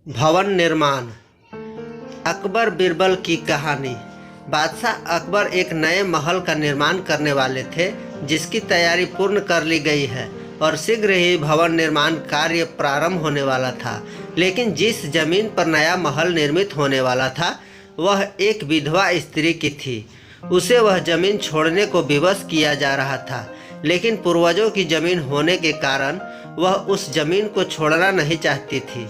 भवन निर्माण। अकबर बीरबल की कहानी। बादशाह अकबर एक नए महल का निर्माण करने वाले थे, जिसकी तैयारी पूर्ण कर ली गई है और शीघ्र ही भवन निर्माण कार्य प्रारंभ होने वाला था। लेकिन जिस जमीन पर नया महल निर्मित होने वाला था वह एक विधवा स्त्री की थी। उसे वह जमीन छोड़ने को विवश किया जा रहा था, लेकिन पूर्वजों की जमीन होने के कारण वह उस जमीन को छोड़ना नहीं चाहती थी।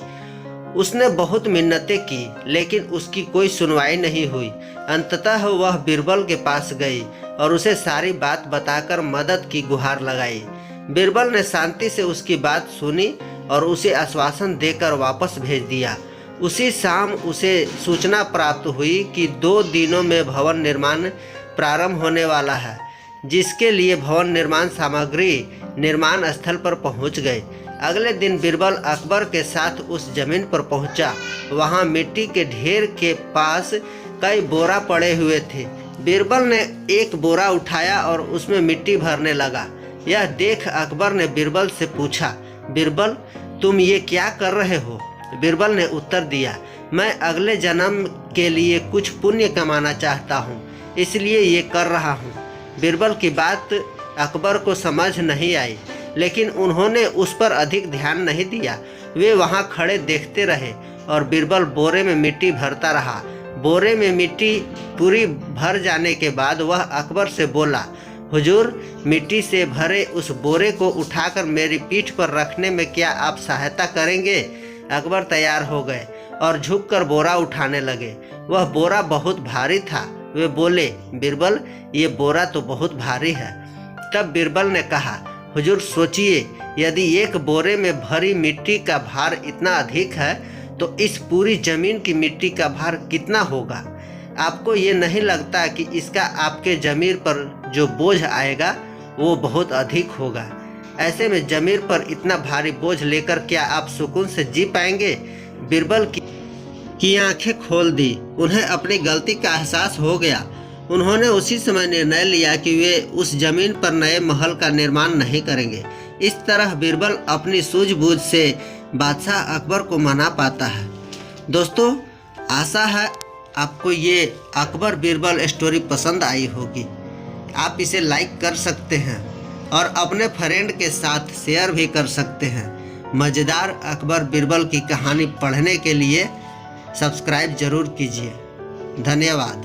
उसने बहुत मिन्नतें की, लेकिन उसकी कोई सुनवाई नहीं हुई। अंततः वह बीरबल के पास गई और उसे सारी बात बताकर मदद की गुहार लगाई। बीरबल ने शांति से उसकी बात सुनी और उसे आश्वासन देकर वापस भेज दिया। उसी शाम उसे सूचना प्राप्त हुई कि 2 दिनों में भवन निर्माण प्रारंभ होने वाला है, जिसके लिए भवन निर्माण सामग्री निर्माण स्थल पर पहुंच गए। अगले दिन बीरबल अकबर के साथ उस जमीन पर पहुंचा। वहां मिट्टी के ढेर के पास कई बोरा पड़े हुए थे। बीरबल ने एक बोरा उठाया और उसमें मिट्टी भरने लगा। यह देख अकबर ने बीरबल से पूछा, बीरबल, तुम ये क्या कर रहे हो? बीरबल ने उत्तर दिया, मैं अगले जन्म के लिए कुछ पुण्य कमाना चाहता हूँ, इसलिए ये कर रहा हूँ। बीरबल की बात अकबर को समझ नहीं आई, लेकिन उन्होंने उस पर अधिक ध्यान नहीं दिया। वे वहाँ खड़े देखते रहे और बीरबल बोरे में मिट्टी भरता रहा। बोरे में मिट्टी पूरी भर जाने के बाद वह अकबर से बोला, हुजूर, मिट्टी से भरे उस बोरे को उठाकर मेरी पीठ पर रखने में क्या आप सहायता करेंगे? अकबर तैयार हो गए और झुककर बोरा उठाने लगे। वह बोरा बहुत भारी था। वे बोले, बीरबल, ये बोरा तो बहुत भारी है। तब बीरबल ने कहा, हुजूर, सोचिए, यदि एक बोरे में भरी मिट्टी का भार इतना अधिक है तो इस पूरी जमीन की मिट्टी का भार कितना होगा? आपको ये नहीं लगता कि इसका आपके जमीन पर जो बोझ आएगा वो बहुत अधिक होगा? ऐसे में जमीन पर इतना भारी बोझ लेकर क्या आप सुकून से जी पाएंगे? बीरबल की आंखें खोल दी। उन्हें अपनी गलती का एहसास हो गया। उन्होंने उसी समय निर्णय लिया कि वे उस जमीन पर नए महल का निर्माण नहीं करेंगे। इस तरह बीरबल अपनी सूझबूझ से बादशाह अकबर को मना पाता है। दोस्तों, आशा है आपको ये अकबर बीरबल स्टोरी पसंद आई होगी। आप इसे लाइक कर सकते हैं और अपने फ्रेंड के साथ शेयर भी कर सकते हैं। मज़ेदार अकबर बीरबल की कहानी पढ़ने के लिए सब्सक्राइब जरूर कीजिए। धन्यवाद।